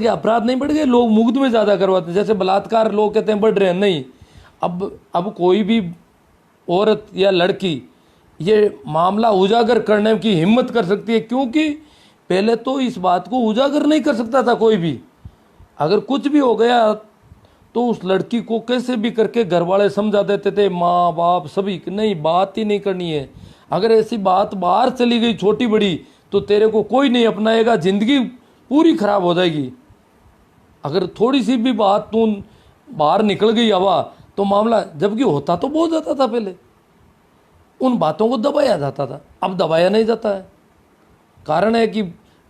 कि अपराध नहीं बढ़ गए, लोग मुग्ध में ज़्यादा करवाते हैं। जैसे बलात्कार लोग कहते हैं बढ़ रहे हैं, नहीं, अब कोई भी औरत या लड़की ये मामला उजागर करने की हिम्मत कर सकती है, क्योंकि पहले तो इस बात को उजागर नहीं कर सकता था कोई भी। अगर कुछ भी हो गया तो उस लड़की को कैसे भी करके घर वाले समझा देते थे, माँ बाप सभी, कि नहीं बात ही नहीं करनी है। अगर ऐसी बात बाहर चली गई छोटी बड़ी तो तेरे को कोई नहीं अपनाएगा, जिंदगी पूरी खराब हो जाएगी। अगर थोड़ी सी भी बात तू बाहर निकल गई हवा तो मामला, जबकि होता तो बहुत जाता था पहले, उन बातों को दबाया जाता था, अब दबाया नहीं जाता है। कारण है कि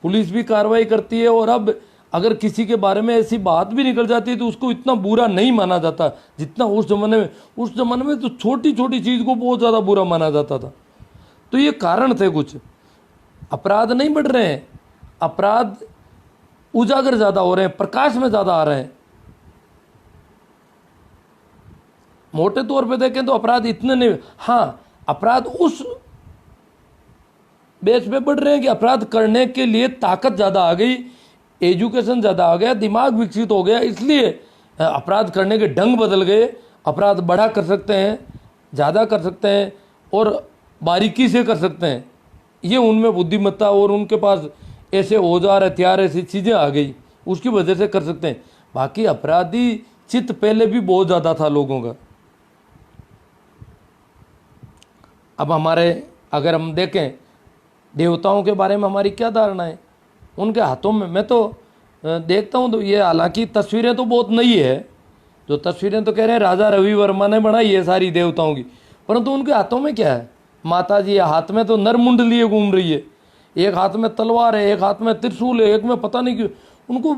पुलिस भी कार्रवाई करती है, और अब अगर किसी के बारे में ऐसी बात भी निकल जाती है तो उसको इतना बुरा नहीं माना जाता जितना उस जमाने में तो छोटी छोटी चीज़ को बहुत ज़्यादा बुरा माना जाता था। तो ये कारण थे कुछ। अपराध नहीं बढ़ रहे हैं, अपराध उजागर ज़्यादा हो रहे हैं, प्रकाश में ज़्यादा आ रहे हैं। मोटे तौर पे देखें तो अपराध इतने नहीं, हाँ अपराध उस बेस पे बढ़ रहे हैं कि अपराध करने के लिए ताकत ज़्यादा आ गई, एजुकेशन ज़्यादा आ गया, दिमाग विकसित हो गया, इसलिए अपराध करने के ढंग बदल गए। अपराध बड़ा कर सकते हैं, ज़्यादा कर सकते हैं, और बारीकी से कर सकते हैं। ये उनमें बुद्धिमत्ता और उनके पास ऐसे औजार हथियार ऐसी चीज़ें आ गई, उसकी वजह से कर सकते हैं। बाकी अपराधी चित्त पहले भी बहुत ज़्यादा था लोगों का। अब हमारे अगर हम देखें देवताओं के बारे में हमारी क्या धारणा है, उनके हाथों में, मैं तो देखता हूँ तो ये, हालांकि तस्वीरें तो बहुत नई है, जो तस्वीरें तो कह रहे हैं राजा रवि वर्मा ने बनाई है सारी देवताओं की, परंतु उनके हाथों में क्या है? माता जी हाथ में तो नरमुंड लिए घूम रही है, एक हाथ में तलवार है, एक हाथ में त्रिशूल है, एक में पता नहीं क्यों। उनको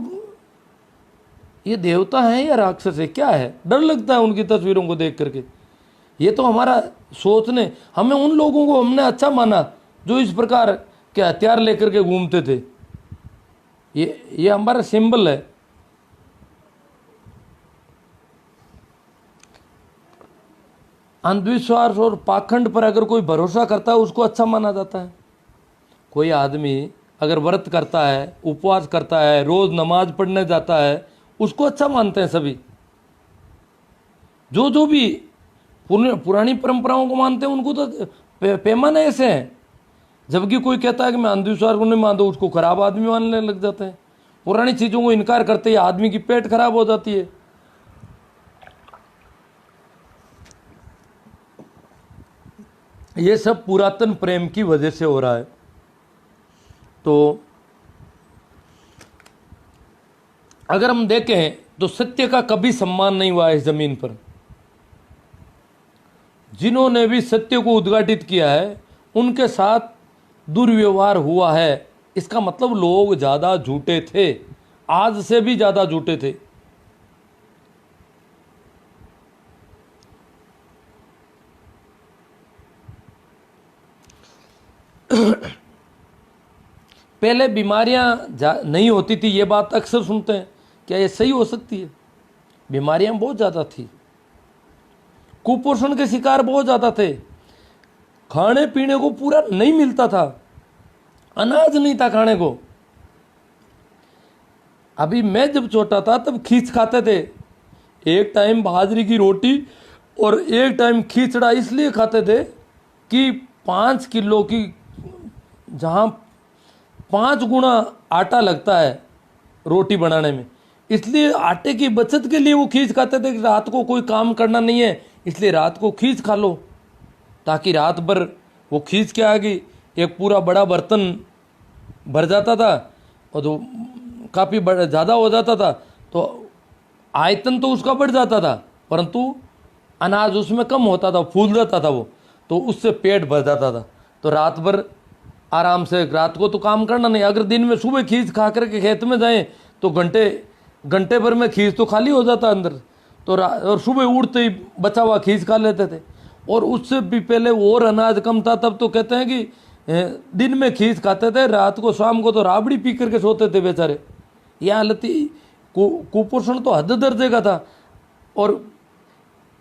ये देवता है या राक्षस है, क्या है? डर लगता है उनकी तस्वीरों को देख करके। ये तो हमारा सोचने, हमें उन लोगों को हमने अच्छा माना जो इस प्रकार के हथियार लेकर के घूमते थे। ये हमारा सिंबल है। अंधविश्वास और पाखंड पर अगर कोई भरोसा करता है उसको अच्छा माना जाता है। कोई आदमी अगर व्रत करता है, उपवास करता है, रोज नमाज पढ़ने जाता है, उसको अच्छा मानते हैं सभी। जो भी पुरानी परंपराओं को मानते हैं उनको तो पैमाने ऐसे हैं। जबकि कोई कहता है कि मैं अंधविश्वास को नहीं मानता, उसको खराब आदमी मानने लग जाते हैं। पुरानी चीज़ों को इनकार करते ही आदमी की पेट खराब हो जाती है। ये सब पुरातन प्रेम की वजह से हो रहा है। तो अगर हम देखें तो सत्य का कभी सम्मान नहीं हुआ इस जमीन पर। जिन्होंने भी सत्य को उद्घाटित किया है उनके साथ दुर्व्यवहार हुआ है। इसका मतलब लोग ज़्यादा झूठे थे, आज से भी ज़्यादा झूठे थे। पहले बीमारियां नहीं होती थी, ये बात अक्सर सुनते हैं, क्या ये सही हो सकती है? बीमारियां बहुत ज़्यादा थी, कुपोषण के शिकार बहुत ज़्यादा थे, खाने पीने को पूरा नहीं मिलता था, अनाज नहीं था खाने को। अभी मैं जब छोटा था तब खींच खाते थे, एक टाइम बाजरी की रोटी और एक टाइम खींचड़ा इसलिए खाते थे कि 5 किलो की जहाँ 5 गुना आटा लगता है रोटी बनाने में, इसलिए आटे की बचत के लिए वो खींच खाते थे कि रात को कोई काम करना नहीं है, इसलिए रात को खींच खा लो, ताकि रात भर वो खींच के आ गई, एक पूरा बड़ा बर्तन भर जाता था और तो काफ़ी ज़्यादा हो जाता था, तो आयतन तो उसका बढ़ जाता था, परंतु अनाज उसमें कम होता था, फूल जाता था वो, तो उससे पेट भर जाता था। तो रात भर आराम से, रात को तो काम करना नहीं। अगर दिन में सुबह खींच खा करके खेत में जाएं तो घंटे भर में खींच तो खाली हो जाता अंदर, तो और सुबह उठते ही बचा हुआ खींच खा लेते थे। और उससे भी पहले और अनाज कम था, तब तो कहते हैं कि दिन में खींच खाते थे, रात को शाम को तो राबड़ी पी करके सोते थे बेचारे। यह हालत थी। कुपोषण तो हद दर्जे का था। और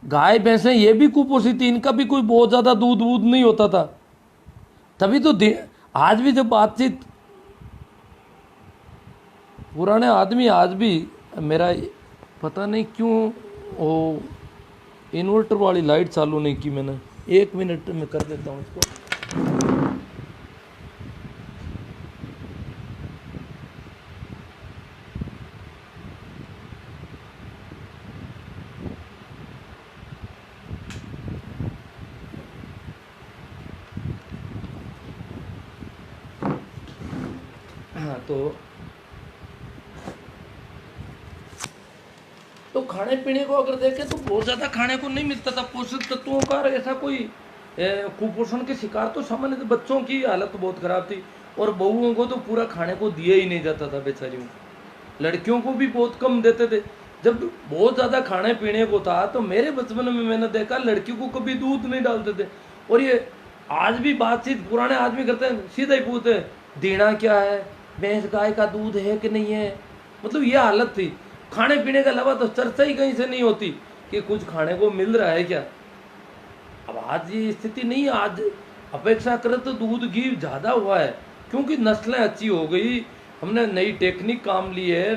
गाय भैंसें ये भी कुपोषित थी, इनका भी कोई बहुत ज़्यादा दूध वूध नहीं होता था। तभी तो आज भी जब बातचीत पुराने आदमी आज भी, मेरा पता नहीं क्यों वो इन्वर्टर वाली लाइट चालू नहीं की मैंने, 1 मिनट में कर देता हूँ इसको। हाँ, तो खाने पीने को अगर देखें तो बहुत ज़्यादा खाने को नहीं मिलता था पोषक तत्वों का, और ऐसा कोई कुपोषण के शिकार तो सामान्य थे। बच्चों की हालत बहुत खराब थी, और बहुओं को तो पूरा खाने को दिया ही नहीं जाता था बेचारियों को। लड़कियों को भी बहुत कम देते थे। जब बहुत ज़्यादा खाने पीने को था तो मेरे बचपन में मैंने देखा लड़की को कभी दूध नहीं डालते थे। और ये आज भी बातचीत पुराने आदमी करते हैं, सीधा ही पूछते हैं देना क्या है, भैंस गाय का दूध है कि नहीं है। मतलब ये हालत थी। खाने पीने के अलावा तो चर्चा ही कहीं से नहीं होती कि कुछ खाने को मिल रहा है क्या। अब आज ये स्थिति नहीं, आज अपेक्षाकृत तो दूध घी ज़्यादा हुआ है क्योंकि नस्लें अच्छी हो गई, हमने नई टेक्निक काम ली है।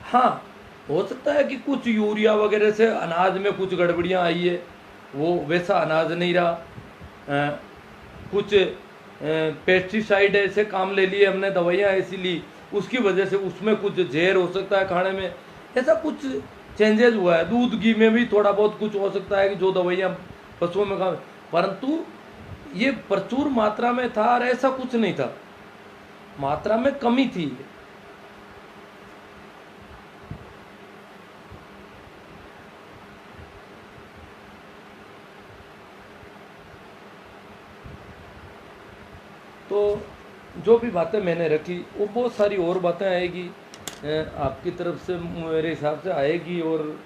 हाँ, हो सकता है कि कुछ यूरिया वगैरह से अनाज में कुछ गड़बड़ियाँ आई है, वो वैसा अनाज नहीं रहा। कुछ पेस्टिसाइड ऐसे काम ले लिए हमने, दवाइयाँ ऐसी ली, उसकी वजह से उसमें कुछ जहर हो सकता है खाने में, ऐसा कुछ चेंजेस हुआ है। दूध घी में भी थोड़ा बहुत कुछ हो सकता है कि जो दवाइयाँ पशुओं में काम, परंतु ये प्रचुर मात्रा में था और ऐसा कुछ नहीं था, मात्रा में कमी थी। तो जो भी बातें मैंने रखी वो बहुत सारी और बातें आएगी आपकी तरफ से, मेरे हिसाब से आएगी, और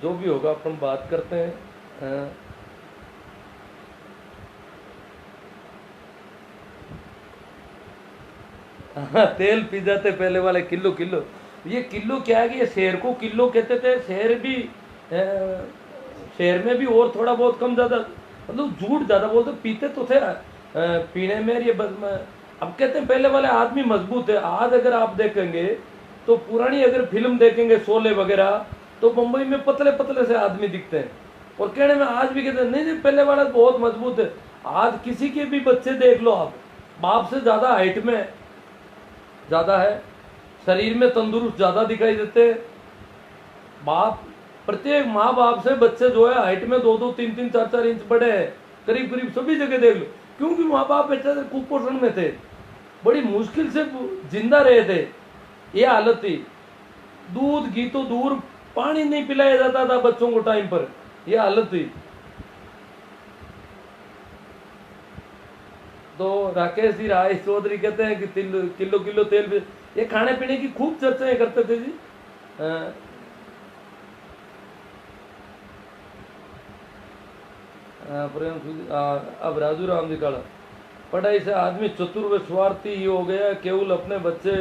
जो भी होगा अपन बात करते हैं। हाँ, तेल पी जाते पहले वाले किलो किलो। ये किलो क्या है कि ये शहर को किलो कहते थे, शहर भी शहर में भी और थोड़ा बहुत कम ज़्यादा, मतलब झूठ ज़्यादा बोलते, पीते तो थे पीने में ये अब कहते हैं पहले वाले आदमी मजबूत है। आज अगर आप देखेंगे तो पुरानी अगर फिल्म देखेंगे शोले वगैरह, तो मुंबई में पतले पतले से आदमी दिखते हैं, और कहने में आज भी कहते हैं नहीं नहीं पहले वाला बहुत मजबूत है। आज किसी के भी बच्चे देख लो आप, बाप से ज़्यादा हाइट में ज़्यादा है, शरीर में तंदुरुस्त ज़्यादा दिखाई देते हैं। बाप, प्रत्येक माँ बाप से बच्चे जो है हाइट में 2-2, 3-3, 4-4 इंच बड़े हैं, करीब करीब सभी जगह देख लो, क्योंकि माँ बाप बेचारे कुपोषण में थे, बड़ी मुश्किल से जिंदा रहे थे। ये हालत थी। दूध घी तो दूर, पानी नहीं पिलाया जाता था बच्चों को टाइम पर, ये हालत थी। तो राकेश जी राय चौधरी कहते हैं कि किलो किलो तेल भी, ये खाने पीने की खूब चर्चाएं करते थे जी। प्रेम अब राजू राम जी काला, पढ़ाई से आदमी चतुर व स्वार्थी ही हो गया, केवल अपने बच्चे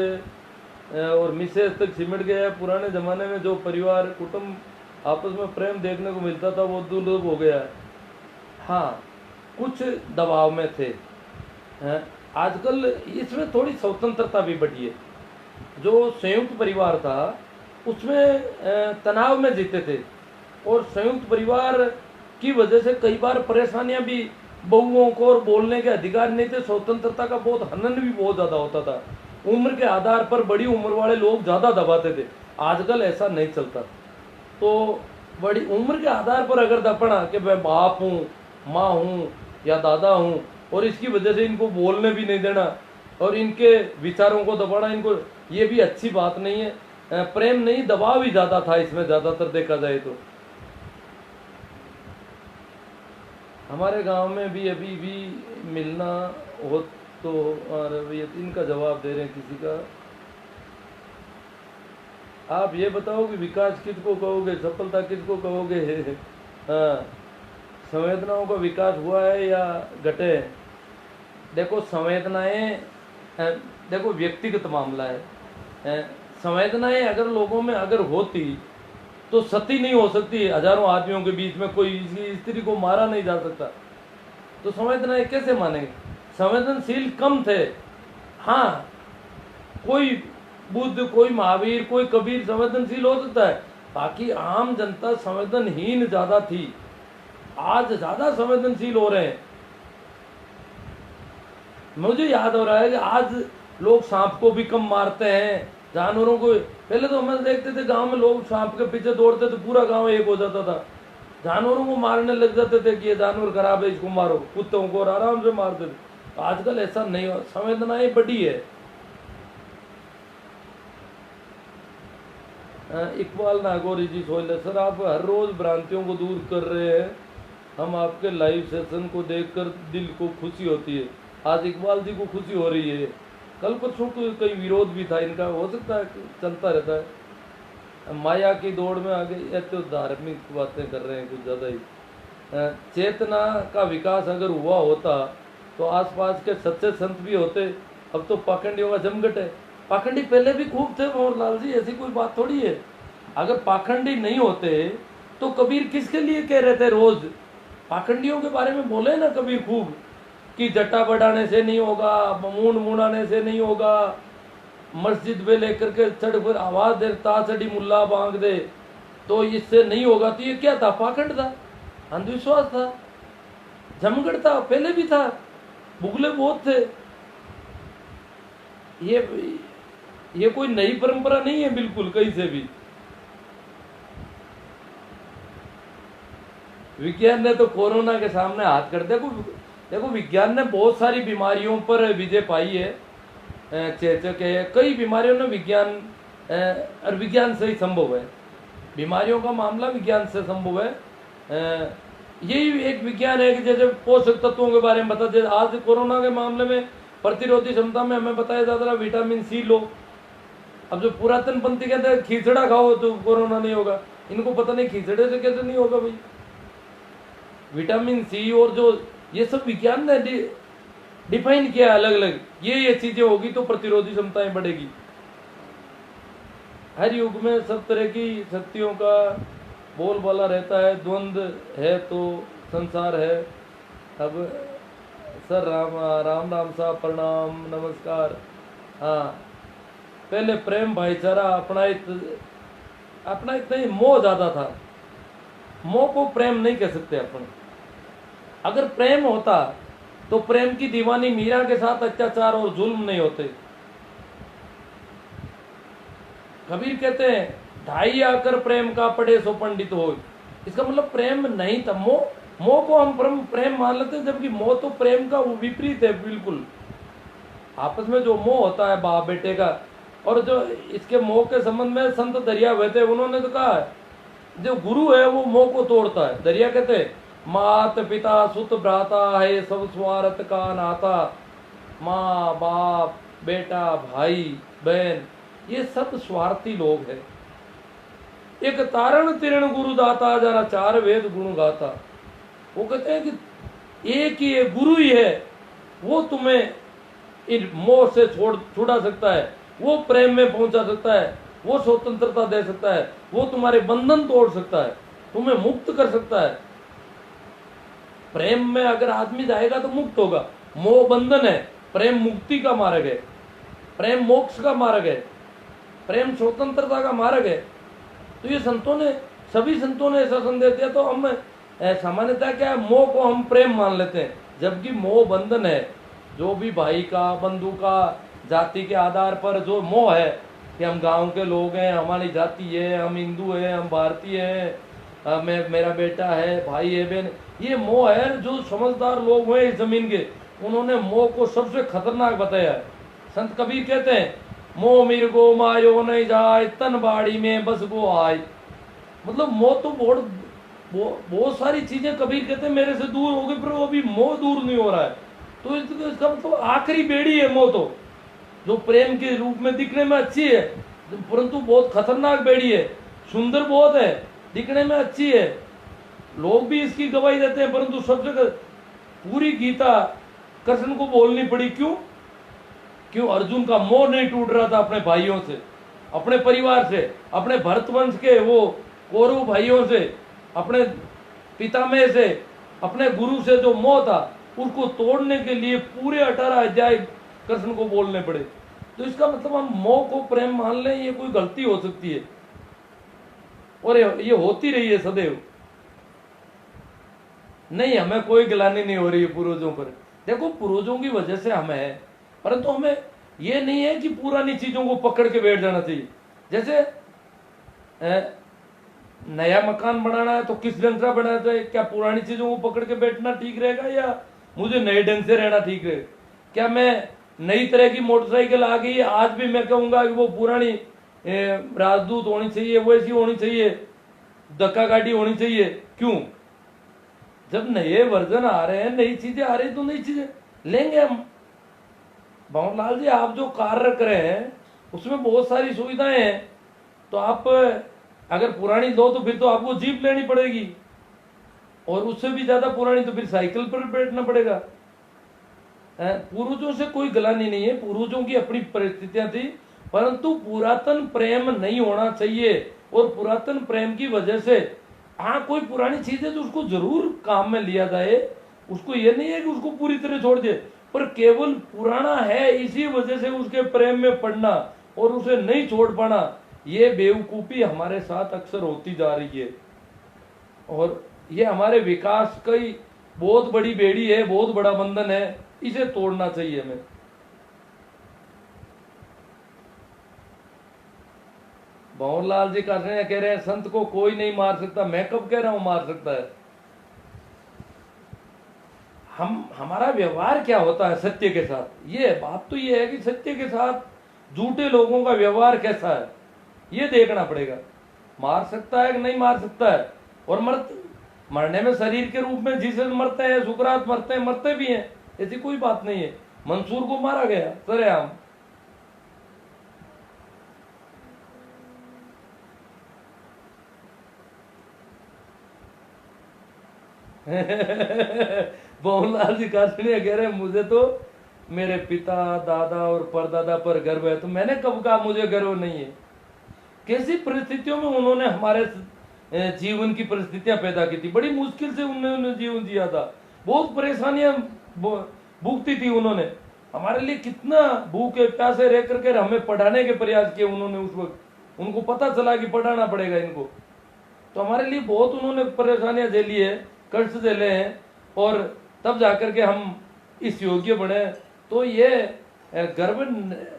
और मिसेज तक सिमट गया। पुराने जमाने में जो परिवार कुटुंब आपस में प्रेम देखने को मिलता था वो दुर्लभ हो गया है। हाँ, कुछ दबाव में थे। आजकल इसमें थोड़ी स्वतंत्रता भी बढ़ी है। जो संयुक्त परिवार था उसमें तनाव में जीते थे, और संयुक्त परिवार की वजह से कई बार परेशानियां भी बहुओं को, और बोलने के अधिकार नहीं थे, स्वतंत्रता का बहुत हनन भी बहुत ज़्यादा होता था। उम्र के आधार पर बड़ी उम्र वाले लोग ज़्यादा दबाते थे, आजकल ऐसा नहीं चलता। तो बड़ी उम्र के आधार पर अगर दबना कि मैं बाप हूँ, माँ हूँ या दादा हूँ, और इसकी वजह से इनको बोलने भी नहीं देना और इनके विचारों को दबाना, इनको, ये भी अच्छी बात नहीं है। प्रेम नहीं, दबाव ही ज़्यादा था इसमें, ज़्यादातर देखा जाए तो। हमारे गांव में भी अभी भी मिलना हो तो, और ये इनका जवाब दे रहे हैं किसी का। आप ये बताओ कि विकास किसको कहोगे, सफलता किसको कहोगे? हाँ, संवेदनाओं का विकास हुआ है या घटे? देखो संवेदनाएं, देखो व्यक्तिगत मामला है। संवेदनाएं अगर लोगों में अगर होती तो सती नहीं हो सकती। हजारों आदमियों के बीच में कोई स्त्री को मारा नहीं जा सकता, तो संवेदनाएं कैसे मानेंगे? संवेदनशील कम थे। हाँ, कोई बुद्ध, कोई महावीर, कोई कबीर संवेदनशील हो सकता है, बाकी आम जनता संवेदनहीन ज्यादा थी। आज ज्यादा संवेदनशील हो रहे हैं। मुझे याद हो रहा है कि आज लोग सांप को भी कम मारते हैं, जानवरों को। पहले तो हम देखते थे गांव में लोग सांप के पीछे दौड़ते तो पूरा गांव एक हो जाता था, जानवरों को मारने लग जाते थे कि ये जानवर खराब है इसको मारो, कुत्तों को, और आराम से मारते थे। आजकल ऐसा नहीं हो, संवेदनाएं बढ़ी है। इकबाल नागौरी जी सोहेल, सर आप हर रोज भ्रांतियों को दूर कर रहे हैं, हम आपके लाइव सेशन को देखकर दिल को खुशी होती है। आज इकबाल जी को खुशी हो रही है, कल परसों तो कई विरोध भी था इनका, हो सकता है चलता रहता है। माया की दौड़ में आगे, ये तो धार्मिक बातें कर रहे हैं कुछ ज़्यादा ही। चेतना का विकास अगर हुआ होता तो आसपास के सच्चे संत भी होते। अब तो पाखंडियों का जमघट है। पाखंडी पहले भी खूब थे मोहनलाल जी, ऐसी कोई बात थोड़ी है। अगर पाखंडी नहीं होते तो कबीर किसके लिए कह रहे थे रोज? पाखंडियों के बारे में बोले ना कबीर खूब कि जटा बढ़ाने से नहीं होगा, मूंड मुड़ाने से नहीं होगा, मस्जिद में लेकर के चढ़ पर आवाज दे, ताचड़ी मुल्ला बांग दे, तो इससे नहीं होगा। तो ये क्या था? पाखंड था, अंधविश्वास था, जमगढ़ था, पहले भी था, बुगले बहुत थे। ये कोई नई परंपरा नहीं है बिल्कुल कहीं से भी। विज्ञान ने तो कोरोना के सामने हाथ कर दिया। देखो विज्ञान ने बहुत सारी बीमारियों पर विजय पाई है, चेचक है, कई बीमारियों ने विज्ञान और विज्ञान से ही संभव है। बीमारियों का मामला विज्ञान से संभव है। यही एक विज्ञान है कि जैसे पोषक तत्वों के बारे में बता, जैसे आज कोरोना के मामले में प्रतिरोधी क्षमता में हमें बताया जाता है विटामिन सी लो। अब जो पुरातन पंथी कहते हैं खिचड़ा खाओ तो कोरोना नहीं होगा, इनको पता नहीं खिचड़े से कैसे नहीं होगा भाई। विटामिन सी और जो ये सब विज्ञान ने डिफाइन किया अलग अलग, ये चीजें होगी तो प्रतिरोधी क्षमताएं बढ़ेगी। हर युग में सब तरह की शक्तियों का बोलबाला रहता है, द्वंद्व है तो संसार है। अब सर राम राम साहब प्रणाम नमस्कार। हाँ, पहले प्रेम भाईचारा अपनाइत नहीं, मोह ज्यादा था। मोह को प्रेम नहीं कह सकते अपन। अगर प्रेम होता तो प्रेम की दीवानी मीरा के साथ अत्याचार और जुल्म नहीं होते। कबीर कहते हैं ढाई आकर प्रेम का पढ़े सो पंडित हो। इसका मतलब प्रेम नहीं था, मोह को हम प्रेम मान लेते हैं, जबकि मोह तो प्रेम का विपरीत है बिल्कुल। आपस में जो मोह होता है बाप बेटे का, और जो इसके मोह के संबंध में संत दरिया हुए थे, उन्होंने तो कहा है जो गुरु है वो मोह को तोड़ता है। दरिया कहते हैं मात पिता सुत भ्राता है सब स्वार्थ का नाता। माँ बाप बेटा भाई बहन ये सब स्वार्थी लोग हैं। एक तारण तिरण गुरु दाता जरा चार वेद गुण गाता। वो कहते हैं कि एक ही है, गुरु ही है, वो तुम्हें इन मोह से छुड़ा सकता है, वो प्रेम में पहुंचा सकता है, वो स्वतंत्रता दे सकता है, वो तुम्हारे बंधन तोड़ सकता है, तुम्हें मुक्त कर सकता है। प्रेम में अगर आदमी जाएगा तो मुक्त होगा। मोह बंधन है, प्रेम मुक्ति का मार्ग है, प्रेम मोक्ष का मार्ग है, प्रेम स्वतंत्रता का मार्ग है। तो ये संतों ने, सभी संतों ने ऐसा संदेश दिया। तो हम सामान्यतः क्या है, मोह को हम प्रेम मान लेते हैं, जबकि मोह बंधन है। जो भी भाई का, बंधु का, जाति के आधार पर जो मोह है कि हम गांव के लोग हैं, हमारी जाति है, हम हिंदू हैं, हम भारतीय हैं, मेरा बेटा है, भाई है, बहन, ये मोह है। जो समझदार लोग हुए इस जमीन के, उन्होंने मोह को सबसे खतरनाक बताया है। संत कबीर कहते हैं मोह मिर्गो मायो नहीं जाए तन बाड़ी में बस गो आए। मतलब मोह तो बहुत सारी चीजें कबीर कहते हैं मेरे से दूर हो गई, पर वो अभी मोह दूर नहीं हो रहा है। तो इसका मतलब आखिरी बेड़ी है मोह, तो जो प्रेम के रूप में दिखने में अच्छी है परंतु बहुत खतरनाक बेड़ी है। सुंदर बहुत है, दिखने में अच्छी है, लोग भी इसकी गवाही देते हैं, परंतु सबसे पूरी गीता कृष्ण को बोलनी पड़ी। क्यों अर्जुन का मोह नहीं टूट रहा था अपने भाइयों से, अपने परिवार से, अपने भरत वंश के वो कौरव भाइयों से, अपने पितामह से, अपने गुरु से जो मोह था उसको तोड़ने के लिए पूरे 18 अध्याय कृष्ण को बोलने पड़े। तो इसका मतलब हम मोह को प्रेम मान लें, ये कोई गलती हो सकती है और ये होती रही है सदैव। नहीं, हमें कोई गिलानी नहीं हो रही है पूर्वजों पर। देखो, पूर्वजों की वजह से हम है, परंतु हमें ये नहीं है कि पुरानी चीजों को पकड़ के बैठ जाना चाहिए। जैसे नया मकान बनाना है तो किस ढंग से बनाना चाहिए? क्या पुरानी चीजों को पकड़ के बैठना ठीक रहेगा या मुझे नए ढंग से रहना ठीक रहेगा? क्या मैं नई तरह की मोटरसाइकिल आ गई है, आज भी मैं कहूंगा कि वो पुरानी राजदूत होनी चाहिए, वैसी होनी चाहिए, धक्का गाड़ी होनी चाहिए? क्यों? जब नए वर्जन आ रहे हैं, नई चीजें आ रही तो नई चीजें लेंगे हम। भंवरलाल जी, आप जो कार रख रहे हैं उसमें बहुत सारी सुविधाएं हैं, तो आप अगर पुरानी लो तो फिर तो आपको जीप लेनी पड़ेगी, और उससे भी ज्यादा पुरानी तो फिर साइकिल पर बैठना पड़ेगा। पूर्वजों से कोई गलानी नहीं है, पूर्वजों की अपनी परिस्थितियां थी, परंतु पुरातन प्रेम नहीं होना चाहिए। और पुरातन प्रेम की वजह से हाँ, कोई पुरानी चीज है तो उसको जरूर काम में लिया जाए, उसको ये नहीं है कि उसको पूरी तरह छोड़ दे, पर केवल पुराना है इसी वजह से उसके प्रेम में पड़ना और उसे नहीं छोड़ पाना, ये बेवकूफी हमारे साथ अक्सर होती जा रही है। और ये हमारे विकास की बहुत बड़ी बेड़ी है, बहुत बड़ा बंधन है, इसे तोड़ना चाहिए हमें। भंवरलाल जी कह रहे हैं संत को कोई नहीं मार सकता। मैं कब कह रहा हूं मार सकता है? हमारा व्यवहार क्या होता है सत्य के साथ, ये बात तो ये है कि सत्य के साथ झूठे लोगों का व्यवहार कैसा है, ये देखना पड़ेगा। मार सकता है कि नहीं मार सकता है? और मरने में शरीर के रूप में जीसस मरते हैं, सुकरात मरते हैं, मरते भी हैं, ऐसी कोई बात नहीं है। मंसूर को मारा गया सरेआम। भंवरलाल जी कासड़िया कह रहे मुझे तो मेरे पिता, दादा और परदादा पर गर्व है। तो मैंने कब कहा मुझे गर्व नहीं है? कैसी परिस्थितियों में उन्होंने हमारे जीवन की परिस्थितियां पैदा की थी, बड़ी मुश्किल से उन्होंने जीवन जिया था, बहुत परेशानियां भुगती थी उन्होंने। हमारे लिए कितना भूखे प्यासे रह करके हमें पढ़ाने के प्रयास किए उन्होंने। उस वक्त उनको पता चला कि पढ़ाना पड़ेगा इनको, तो हमारे लिए बहुत उन्होंने परेशानियां झेली है, कष्ट झेले हैं, और तब जाकर के हम इस योग्य बने। तो ये गर्व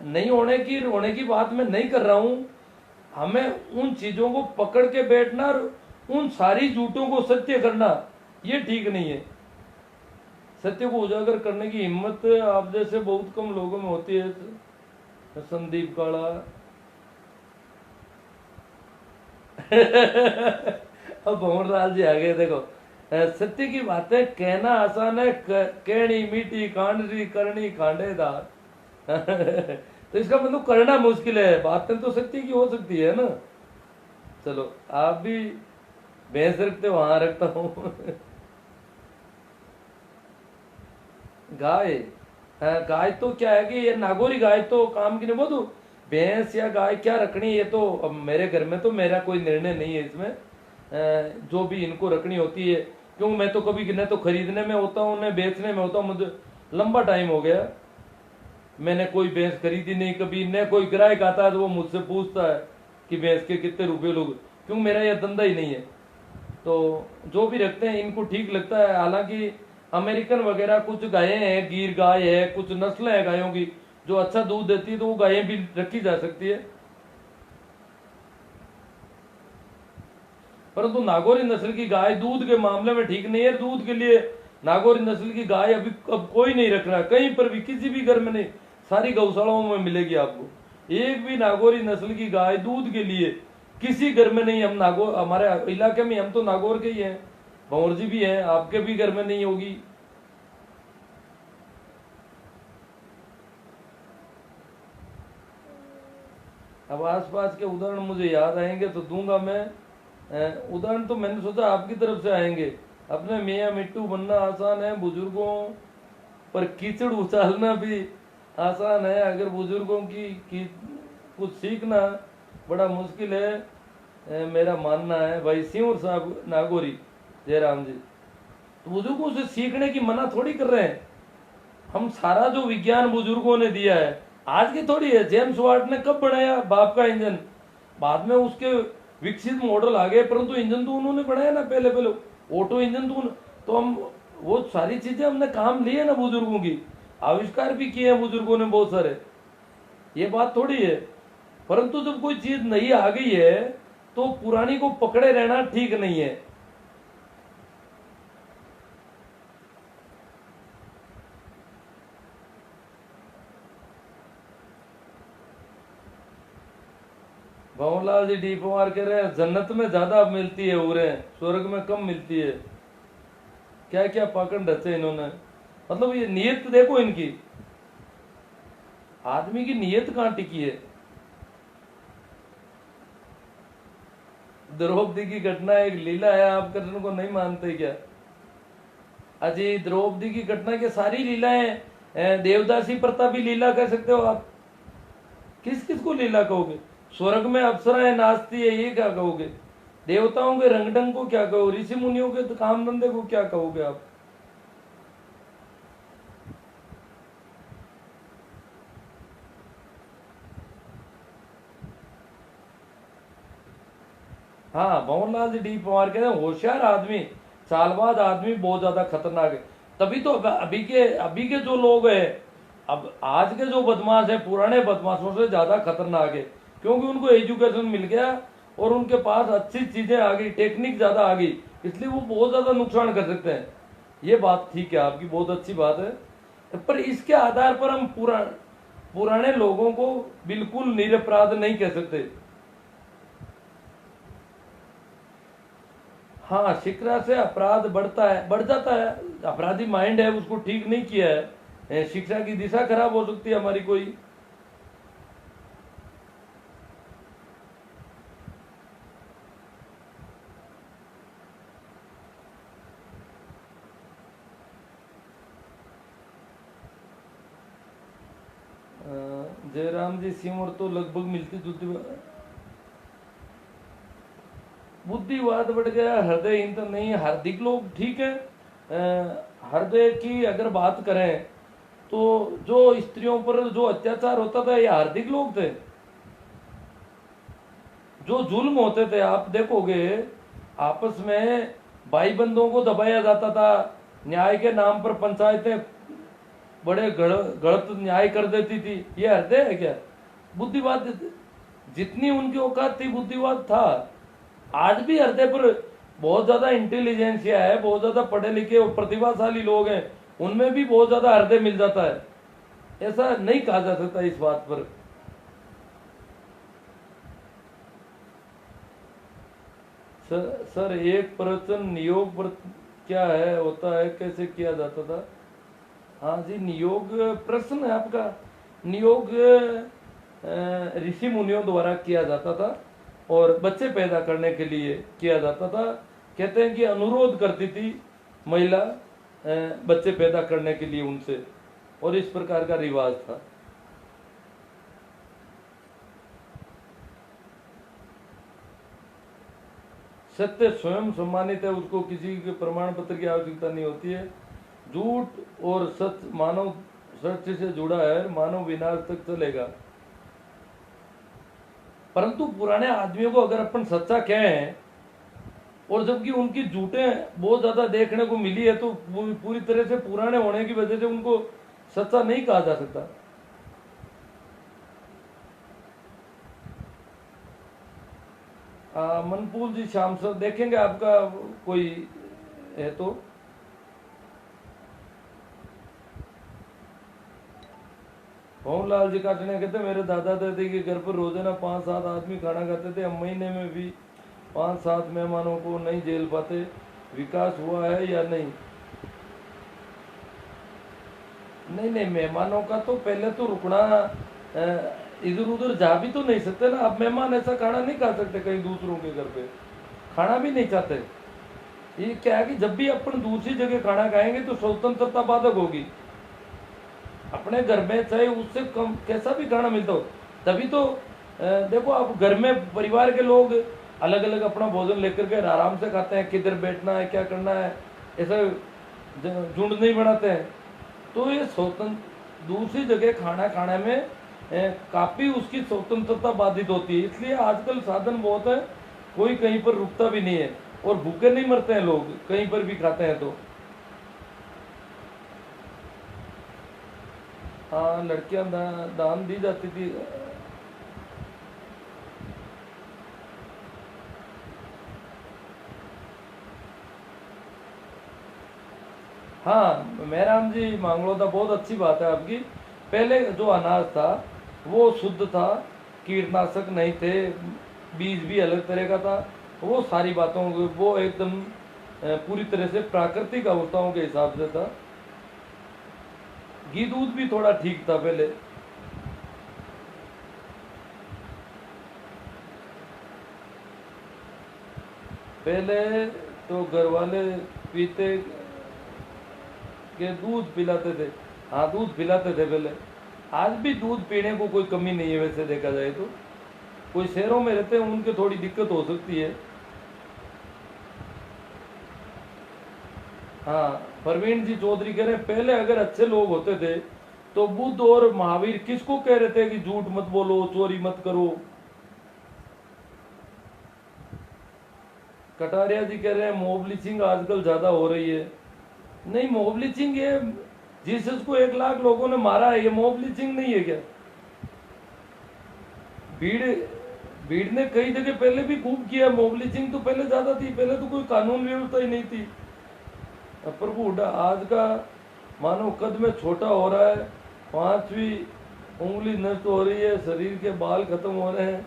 नहीं होने की बात मैं नहीं कर रहा हूं। हमें उन चीजों को पकड़ के बैठना और उन सारी झूठों को सत्य करना, ये ठीक नहीं है। सत्य को उजागर करने की हिम्मत आप जैसे बहुत कम लोगों में होती है। संदीप काला अब भंवरलाल जी आ गए। देखो, सत्य की बातें कहना आसान है, कहनी मीठी, कांडरी करनी खांडेदार। तो इसका मतलब करना मुश्किल है। बातें तो सत्य की हो सकती है ना। चलो, आप भी भैंस रखते हो? वहां रखता हूं। गाय, गाय तो क्या है कि ये नागौरी गाय तो काम की नहीं। वो तो भैंस या गाय क्या रखनी, ये तो अब मेरे घर में तो मेरा कोई निर्णय नहीं है इसमें। जो भी इनको रखनी होती है, क्यों मैं तो कभी न तो खरीदने में होता हूँ न बेचने में होता हूँ। मुझे लंबा टाइम हो गया, मैंने कोई भैंस खरीदी नहीं कभी। न कोई ग्राहक आता है तो वो मुझसे पूछता है कि भैंस के कितने रुपए लोग, क्यों मेरा यह धंधा ही नहीं है। तो जो भी रखते हैं इनको ठीक लगता है। हालांकि अमेरिकन वगैरह कुछ गायें हैं, गिर गाय है, कुछ नस्लें हैं गायों की जो अच्छा दूध देती है, तो वो गायें भी रखी जा सकती है। परंतु नागौरी नस्ल की गाय दूध के मामले में ठीक नहीं है। दूध के लिए नागौरी नस्ल की गाय अभी अब कोई नहीं रख रहा, कहीं पर भी, किसी भी घर में नहीं। सारी गौशालाओं में मिलेगी आपको। एक भी नागौरी नस्ल की गाय दूध के लिए किसी घर में नहीं। हम नागौर, हमारे इलाके में हम तो नागौर के ही हैं, भंवर जी भी हैं, आपके भी घर में नहीं होगी। अब आसपास के उदाहरण मुझे याद आएंगे तो दूंगा मैं। उदाहरण तो मैंने सोचा आपकी तरफ से आएंगे। अपने मियाँ मिट्टू बनना आसान है, बुजुर्गों पर कीचड़ उछालना भी आसान है। अगर बुजुर्गों की कुछ सीखना बड़ा मुश्किल है, मेरा मानना है। भाई सिंह साहब नागौरी जयराम जी, तो बुजुर्गों से सीखने की मना थोड़ी कर रहे हैं हम। सारा जो विज्ञान बुजुर्गों ने दिया है आज की थोड़ी है। जेम्स वाट ने कब बनाया बाप का इंजन, बाद में उसके विकसित मॉडल आ गए, परंतु इंजन तो उन्होंने बनाया ना पहले पहले, ऑटो इंजन तो हम वो सारी चीजें हमने काम लिए ना बुजुर्गों की, आविष्कार भी किए हैं बुजुर्गों ने बहुत सारे, ये बात थोड़ी है। परंतु जब कोई चीज नई आ गई है तो पुरानी को पकड़े रहना ठीक नहीं है। भवनलाल जी डी पवार कह रहे हैं जन्नत में ज्यादा मिलती है उरे, स्वर्ग में कम मिलती है। क्या क्या पाखंड रचे इन्होंने, मतलब ये नीयत देखो इनकी, आदमी की नीयत कहां टिकी है। द्रौपदी की घटना एक लीला है, आप कृष्ण को नहीं मानते क्या? अजय द्रौपदी की घटना के सारी लीलाएं देवदासी प्रथा भी लीला कह सकते हो आप। किस किस को लीला कहोगे? स्वर्ग में अप्सराएं नाचती है ये क्या कहोगे? देवताओं के रंगढंग को क्या कहोगे? ऋषि मुनियों के तो काम धंधे को क्या कहोगे आप? हाँ, भंवरलाल जी डी पवार कहते हैं होशियार आदमी, चालबाज आदमी बहुत ज्यादा खतरनाक है। तभी तो अभी के जो लोग हैं, अब आज के जो बदमाश है पुराने बदमाशों से ज्यादा खतरनाक है, क्योंकि उनको एजुकेशन मिल गया और उनके पास अच्छी चीजें आ गई, टेक्निक ज्यादा आ गई, इसलिए वो बहुत ज्यादा नुकसान कर सकते हैं। ये बात ठीक है आपकी, बहुत अच्छी बात है। पर इसके आधार पर हम पुराने लोगों को बिल्कुल निरपराध नहीं कह सकते। हाँ, शिक्षा से अपराध बढ़ता है, बढ़ जाता है। अपराधी माइंड है, उसको ठीक नहीं किया है, शिक्षा की दिशा खराब हो सकती है हमारी कोई। जयराम जी सिमर तो लगभग मिलती जुलती, बुद्धिवाद बढ़ गया, हृदयहीन तो नहीं। हार्दिक लोग ठीक है, हृदय की अगर बात करें तो जो स्त्रियों पर जो अत्याचार होता था ये हार्दिक लोग थे। जो जुल्म होते थे आप देखोगे, आपस में भाई बंधुओं को दबाया जाता था, न्याय के नाम पर पंचायतें बड़े गलत न्याय कर देती थी, ये हृदय है क्या? बुद्धिवाद, जितनी उनकी औकात थी बुद्धिवाद था। आज भी हृदय पर बहुत ज्यादा इंटेलिजेंसिया है, बहुत ज्यादा पढ़े लिखे और प्रतिभाशाली लोग हैं, उनमें भी बहुत ज्यादा हृदय मिल जाता है, ऐसा नहीं कहा जा सकता इस बात पर। सर एक प्रवचन नियोग पर क्या है होता है, कैसे किया जाता था? हाँ जी, नियोग प्रश्न है आपका। नियोग ऋषि मुनियों द्वारा किया जाता था और बच्चे पैदा करने के लिए किया जाता था। कहते हैं कि अनुरोध करती थी महिला बच्चे पैदा करने के लिए उनसे, और इस प्रकार का रिवाज था। सत्य स्वयं सम्मानित है, उसको किसी के प्रमाण पत्र की आवश्यकता नहीं होती है। झूठ और सत्य, मानव सत्य से जुड़ा है, मानव विनाश तक चलेगा। परंतु पुराने आदमियों को अगर अपन सच्चा कहें, और जबकि उनकी झूठें बहुत ज्यादा देखने को मिली है, तो पूरी तरह से पुराने होने की वजह से उनको सच्चा नहीं कहा जा सकता। मनपूल जी शाम सर देखेंगे, आपका कोई है तो। भवनलाल जी काटने कहते मेरे दादा दादी के घर पर रोजाना 5-7 आदमी खाना खाते थे, हम महीने में भी 5-7 मेहमानों को नहीं झेल पाते, विकास हुआ है या नहीं? नहीं, मेहमानों का तो पहले तो रुकना, इधर उधर जा भी तो नहीं सकते ना आप। मेहमान ऐसा खाना नहीं खा सकते कहीं दूसरों के घर पे, खाना भी नहीं चाहते। ये क्या है कि जब भी अपन दूसरी जगह खाना खाएंगे तो स्वतंत्रता बाधक होगी। अपने घर में चाहे उससे कम कैसा भी खाना मिलता हो, तभी तो देखो आप घर में परिवार के लोग अलग अलग अपना भोजन लेकर के आराम से खाते हैं, किधर बैठना है क्या करना है, ऐसा झुंड नहीं बनाते हैं। तो ये स्वतंत्र दूसरी जगह खाना खाने में काफी उसकी स्वतंत्रता बाधित होती है। इसलिए आजकल साधन बहुत है, कोई कहीं पर रुकता भी नहीं है, और भूखे नहीं मरते हैं लोग, कहीं पर भी खाते हैं तो। हाँ, लड़कियां दान दी जाती थी। हाँ मेहराम जी, मांगलोदा, बहुत अच्छी बात है आपकी। पहले जो अनाज था वो शुद्ध था, कीटनाशक नहीं थे, बीज भी अलग तरह का था, वो सारी बातों वो एकदम पूरी तरह से प्राकृतिक अवस्थाओं के हिसाब से था। घी दूध भी थोड़ा ठीक था पहले। पहले तो घर वाले पीते के दूध पिलाते थे। हाँ, दूध पिलाते थे पहले। आज भी दूध पीने को कोई कमी नहीं है वैसे देखा जाए तो। कोई शहरों में रहते हैं उनके थोड़ी दिक्कत हो सकती है। हाँ, प्रवीण जी चौधरी कह रहे हैं पहले अगर अच्छे लोग होते थे तो बुद्ध और महावीर किसको कह रहे थे कि झूठ मत बोलो, चोरी मत करो। कटारिया जी कह रहे हैं मॉब लिचिंग आजकल ज्यादा हो रही है। नहीं, मॉब लिचिंग ये जीसस को 1 लाख लोगों ने मारा है, ये मॉब लिचिंग नहीं है क्या? भीड़ भीड़ ने कई जगह पहले भी खूब किया। मॉब लिचिंग तो पहले ज्यादा थी, पहले तो कोई कानून व्यवस्था ही नहीं थी। प्रभु हुड्डा, आज का मानव कद में छोटा हो रहा है, 5वीं उंगली नष्ट हो रही है, शरीर के बाल खत्म हो रहे हैं।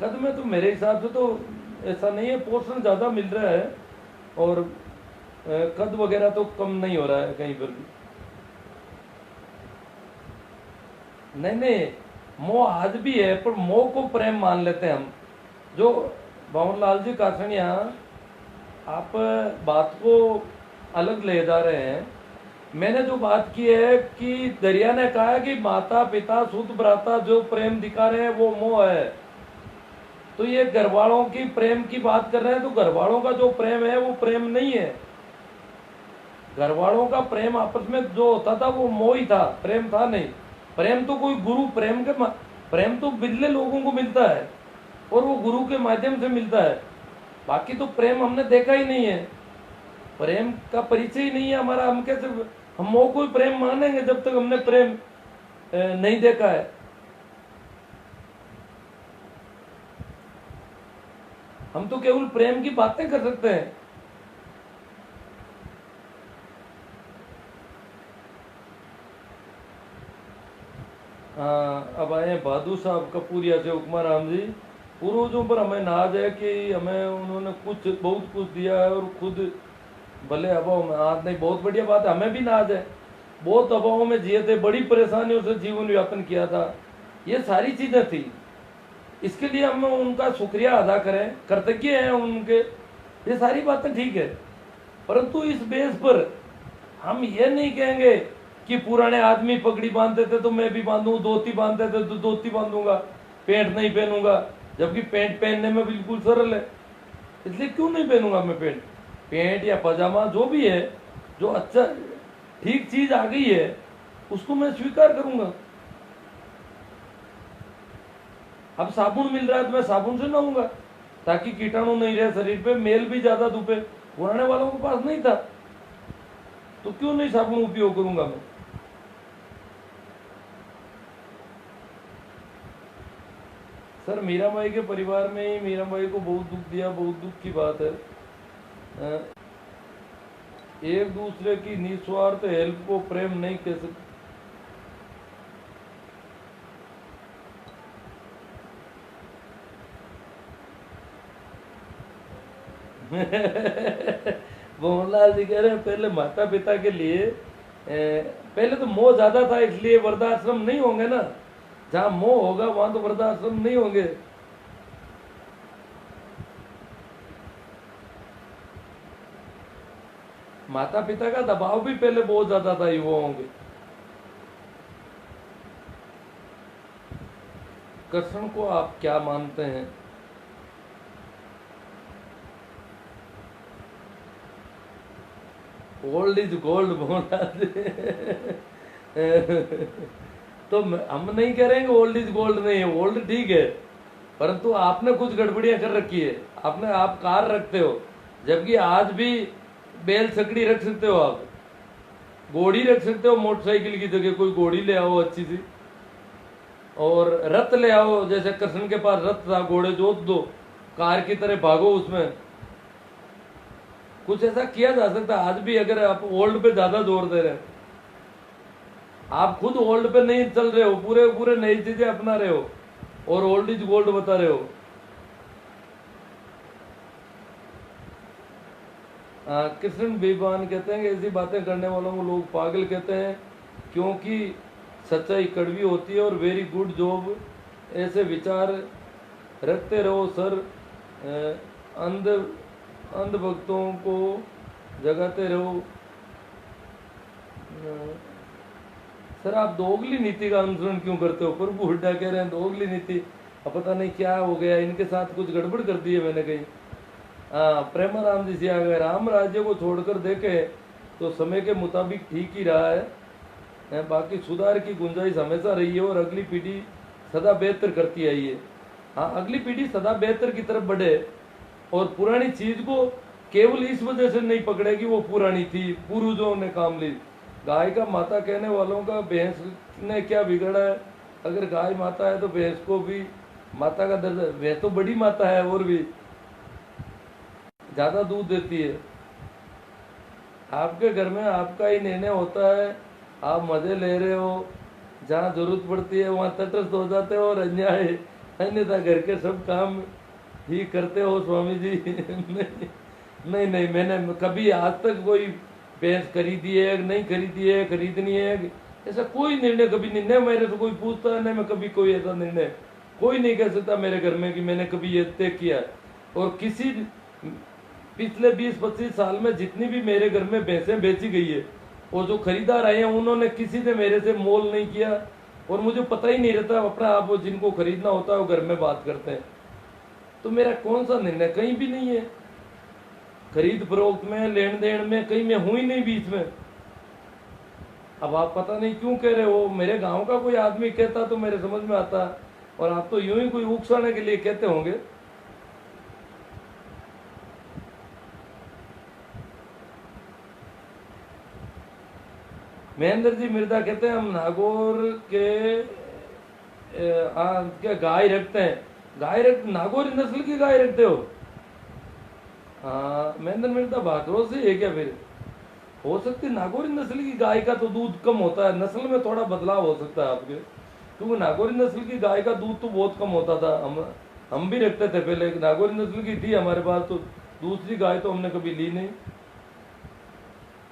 कद में तो मेरे हिसाब से तो ऐसा नहीं है, पोषण ज़्यादा मिल रहा है, और कद वगैरह तो कम नहीं हो रहा है कहीं पर भी। नहीं नहीं, मोह आज भी है, पर मोह को प्रेम मान लेते हैं हम। जो भंवरलाल जी कासनिया, आप बात को अलग ले जा रहे हैं। मैंने जो बात की है कि दरिया ने कहा है कि माता पिता शुद्ध भ्राता जो प्रेम दिखा रहे हैं वो मोह है। तो ये घर वालों की प्रेम की बात कर रहे हैं, तो घर वालों का जो प्रेम है वो प्रेम नहीं है। घर वालों का प्रेम आपस में जो होता था वो मोह ही था, प्रेम था नहीं। प्रेम तो कोई गुरु, प्रेम तो बिरले लोगों को मिलता है, और वो गुरु के माध्यम से मिलता है। बाकी तो प्रेम हमने देखा ही नहीं है, प्रेम का परिचय ही नहीं है हमारा। हम कैसे हम मोह को ही प्रेम मानेंगे जब तक हमने प्रेम नहीं देखा है। हम तो केवल प्रेम की बातें कर सकते हैं। अब आए बहादुर साहब कपूरिया से, उपमा राम जी। पूर्वजों पर हमें नाज है कि हमें उन्होंने बहुत कुछ दिया है, और खुद भले अभाव में, आज नहीं, बहुत बढ़िया बात है, हमें भी नाज है। बहुत अभावों में जिए थे, बड़ी परेशानियों से जीवन यापन किया था, ये सारी चीजें थी। इसके लिए हम उनका शुक्रिया अदा करें, कृतज्ञ हैं उनके, ये सारी बातें ठीक है। परंतु इस बेस पर हम ये नहीं कहेंगे कि पुराने आदमी पगड़ी बांधते थे तो मैं भी बांधूं, धोती बांधते थे तो धोती बांधूंगा, पैंट नहीं पहनूंगा, जबकि पैंट पहनने में बिल्कुल सरल है। इसलिए क्यों नहीं पहनूंगा मैं पैंट या पजामा, जो भी है, जो अच्छा ठीक चीज आ गई है उसको मैं स्वीकार करूंगा। अब साबुन मिल रहा है तो मैं साबुन से नहाऊंगा, ताकि कीटाणु नहीं रहे शरीर पे, मेल भी ज्यादा धुपे। पुराने वालों के पास नहीं था, तो क्यों नहीं साबुन उपयोग करूंगा मैं। सर, मीराबाई के परिवार में ही मीराबाई को बहुत दुख दिया, बहुत दुख की बात है। एक दूसरे की निस्वार्थ हेल्प को प्रेम नहीं कह सकते। मोहनलाल जी कह रहे हैं पहले माता पिता के लिए पहले तो मोह ज्यादा था, इसलिए वृद्धाश्रम नहीं होंगे ना। जहां मोह होगा वहां तो वृद्धाश्रम नहीं होंगे। माता पिता का दबाव भी पहले बहुत ज्यादा था युवाओं के। कृष्ण को आप क्या मानते हैं? ओल्ड इज गोल्ड बोला। तो हम नहीं कह रहे हैं कि ओल्ड इज गोल्ड नहीं है, ओल्ड ठीक है, परंतु आपने कुछ गड़बड़ियां कर रखी है। आप कार रखते हो, जबकि आज भी बैल छकड़ी रख सकते हो, आप घोड़ी रख सकते हो मोटरसाइकिल की जगह, कोई घोड़ी ले आओ अच्छी सी, और रथ ले आओ, जैसे कृष्ण के पास रथ था, घोड़े जोत दो, कार की तरह भागो उसमें, कुछ ऐसा किया जा सकता है। आज भी अगर आप ओल्ड पे ज्यादा जोर दे रहे हैं, आप खुद ओल्ड पे नहीं चल रहे हो, पूरे पूरे नई चीजें अपना रहे हो और ओल्ड इज गोल्ड बता रहे हो। कृष्ण बेईमान कहते हैं कि ऐसी बातें करने वालों को लोग पागल कहते हैं, क्योंकि सच्चाई कड़वी होती है। और वेरी गुड जॉब, ऐसे विचार रखते रहो सर, अंध भक्तों को जगाते रहो। सर आप दोगली नीति का अनुसरण क्यों करते हो? प्रभु हुड्डा कह रहे हैं दोगली नीति, अब पता नहीं क्या हो गया, इनके साथ कुछ गड़बड़ कर दी है मैंने कहीं। हाँ, प्रेमाराम जी से आ गए, राम राज्य को छोड़कर देखे तो समय के मुताबिक ठीक ही रहा है, बाकी सुधार की गुंजाइश हमेशा रही है और अगली पीढ़ी सदा बेहतर करती आई है। हाँ, अगली पीढ़ी सदा बेहतर की तरफ बढ़े और पुरानी चीज को केवल इस वजह से नहीं पकड़े कि वो पुरानी थी, पूर्वजों ने काम ली। गाय का माता कहने वालों का भैंस ने क्या बिगड़ा है? अगर गाय माता है तो भैंस को भी माता का दर्जा, भैंस तो बड़ी माता है और भी ज्यादा दूध देती है। आपके घर में आपका ही निर्णय होता है, आप मजे ले रहे हो, जहाँ जरूरत पड़ती है वहाँ तटस्थ हो जाते हो और अन्यथा घर के सब काम ही करते हो स्वामी जी। नहीं नहीं, मैंने कभी आज तक कोई भैंस खरीदी है नहीं खरीदी है, खरीदनी है, ऐसा कोई निर्णय कभी नहीं। न मेरे से कोई पूछता है, न मैं कभी कोई ऐसा निर्णय, कोई नहीं कह सकता मेरे घर में कि मैंने कभी ये तय किया। और किसी पिछले 20-25 साल में जितनी भी मेरे घर में भैंसें बेची गई है और जो खरीदार आए हैं उन्होंने किसी ने मेरे से मोल नहीं किया, और मुझे पता ही नहीं रहता अपना आप जिनको खरीदना होता है वो घर में बात करते हैं। तो मेरा कौन सा निर्णय कहीं भी नहीं है, खरीद फरोख्त में, लेन देन में कहीं मैं हूं ही नहीं बीच में। अब आप पता नहीं क्यों कह रहे हो, मेरे गांव का कोई आदमी कहता तो मेरे समझ में आता, और आप तो यूं ही कोई उकसाने के लिए कहते होंगे। महेंद्र जी मिर्जा कहते हैं हम नागौर के क्या गाय रखते हैं, नागौरी नस्ल की गाय रखते हो? हाँ, महेंद्र मिर्जा भाखरों से है क्या? फिर हो सकती नागौरी नस्ल की गाय का तो दूध कम होता है, नस्ल में थोड़ा बदलाव हो सकता है आपके, क्योंकि नागौरी नस्ल की गाय का दूध तो बहुत कम होता था। हम भी रखते थे पहले, नागौरी नस्ल की थी हमारे पास, तो दूसरी गाय तो हमने कभी ली नहीं।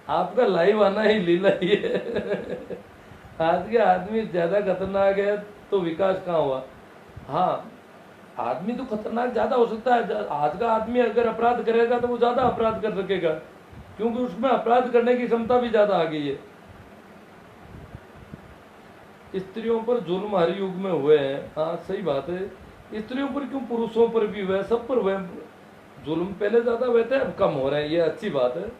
आपका लाइव आना ही लीला ही है। आज के आदमी ज्यादा खतरनाक है तो विकास कहाँ हुआ? हाँ, आदमी तो खतरनाक ज्यादा हो सकता है। आज का आदमी अगर अपराध करेगा तो वो ज्यादा अपराध कर सकेगा, क्योंकि उसमें अपराध करने की क्षमता भी ज्यादा आ गई है। स्त्रियों पर जुल्म हर युग में हुए हैं, हाँ सही बात है। स्त्रियों पर क्यों, पुरुषों पर भी हुए, सब पर हुए जुल्म। पहले ज्यादा हुए थे, अब कम हो रहे हैं, ये अच्छी बात है।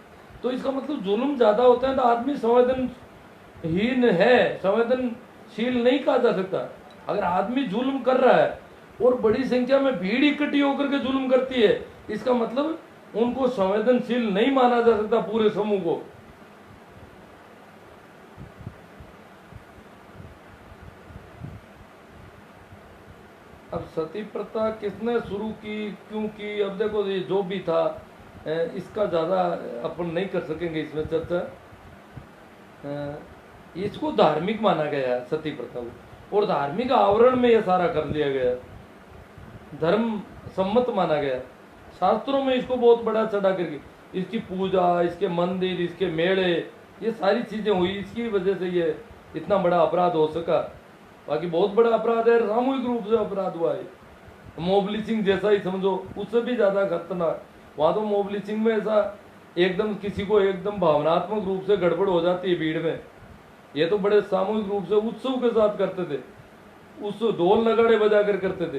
तो इसका मतलब जुल्म ज्यादा होते हैं तो आदमी संवेदनहीन है, संवेदनशील नहीं कहा जा सकता। अगर आदमी जुल्म कर रहा है और बड़ी संख्या में भीड़ इकट्ठी होकर के जुल्म करती है, इसका मतलब उनको संवेदनशील नहीं माना जा सकता पूरे समूह को। अब सती प्रथा किसने शुरू की, क्यों की? अब देखो ये जो भी था, इसका ज्यादा अपन नहीं कर सकेंगे इसमें चर्चा। इसको धार्मिक माना गया है सती प्रथा को, और धार्मिक आवरण में ये सारा कर लिया गया, धर्म सम्मत माना गया। शास्त्रों में इसको बहुत बड़ा चढ़ा करके, इसकी पूजा, इसके मंदिर, इसके मेले, ये सारी चीजें हुई, इसकी वजह से ये इतना बड़ा अपराध हो सका। बाकी बहुत बड़ा अपराध है, सामूहिक रूप से अपराध हुआ है। मॉब लिंचिंग जैसा ही समझो, उससे भी ज्यादा खतरनाक। वहां तो मॉब लिंचिंग में ऐसा एकदम किसी को एकदम भावनात्मक रूप से गड़बड़ हो जाती है भीड़ में, ये तो बड़े सामूहिक रूप से उत्सव के साथ करते थे, उस ढोल नगाड़े बजा कर करते थे।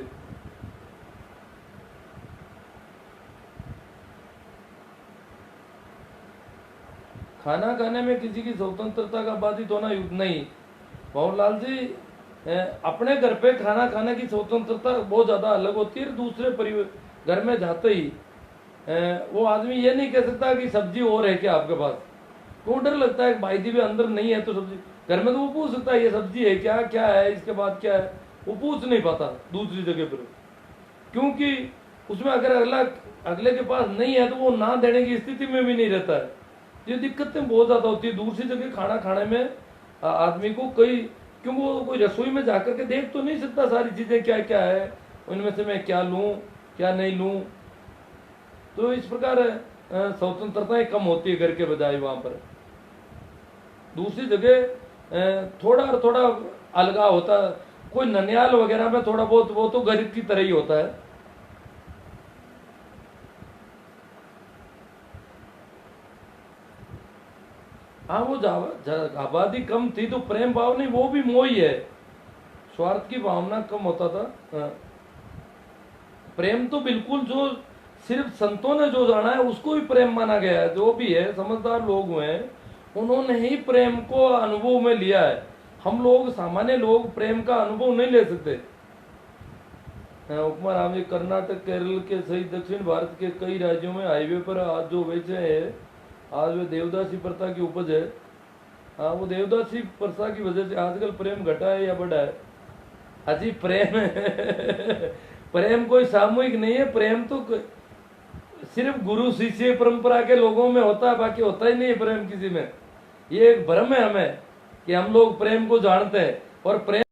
खाना खाने में किसी की स्वतंत्रता का बाधित होना युद्ध नहीं। भवनलाल जी, अपने घर पे खाना खाने की स्वतंत्रता बहुत ज़्यादा अलग होती है। दूसरे परिवार घर में जाते ही वो आदमी ये नहीं कह सकता कि सब्जी और है क्या आपके पास, क्यों डर लगता है भाई दी भी अंदर नहीं है तो सब्जी घर में, तो वो पूछ सकता है ये सब्जी है क्या, क्या है इसके बाद क्या है, वो पूछ नहीं पाता दूसरी जगह पर, क्योंकि उसमें अगर अगले के पास नहीं है तो वो ना देने की स्थिति में भी नहीं रहता है। ये दिक्कतें बहुत ज़्यादा होती है दूसरी जगह खाना खाने में आदमी को, क्योंकि वो कोई रसोई में जाकर के देख तो नहीं सकता सारी चीज़ें क्या क्या है, उनमें से मैं क्या लूँ क्या नहीं लूँ। तो इस प्रकार स्वतंत्रताएं कम होती है घर के बजाय वहाँ पर। दूसरी जगह थोड़ा अलगाव होता है, कोई ननियाल वगैरह में थोड़ा बहुत वो तो घर की तरह ही होता है। हाँ वो आबादी कम थी तो प्रेम भाव नहीं, वो भी मोह ही है, स्वार्थ की भावना कम होता था। हाँ। प्रेम तो बिल्कुल जो सिर्फ संतों ने जो जाना है उसको ही प्रेम माना गया है, जो भी है समझदार लोग हुए हैं उन्होंने ही प्रेम को अनुभव में लिया है। हम लोग सामान्य लोग प्रेम का अनुभव नहीं ले सकते। उपमा राम, कर्नाटक केरल के सहित दक्षिण भारत के कई राज्यों में हाईवे पर आज जो वैसे है, आज वे देवदासी प्रथा की उपज है। हाँ, वो देवदासी प्रथा की वजह से आजकल प्रेम घटा है या बढ़ा है? अजी प्रेम प्रेम कोई सामूहिक नहीं है, प्रेम तो सिर्फ गुरु शिष्य परंपरा के लोगों में होता है, बाकी होता ही नहीं है प्रेम किसी में। ये एक भ्रम है हमें कि हम लोग प्रेम को जानते हैं, और प्रेम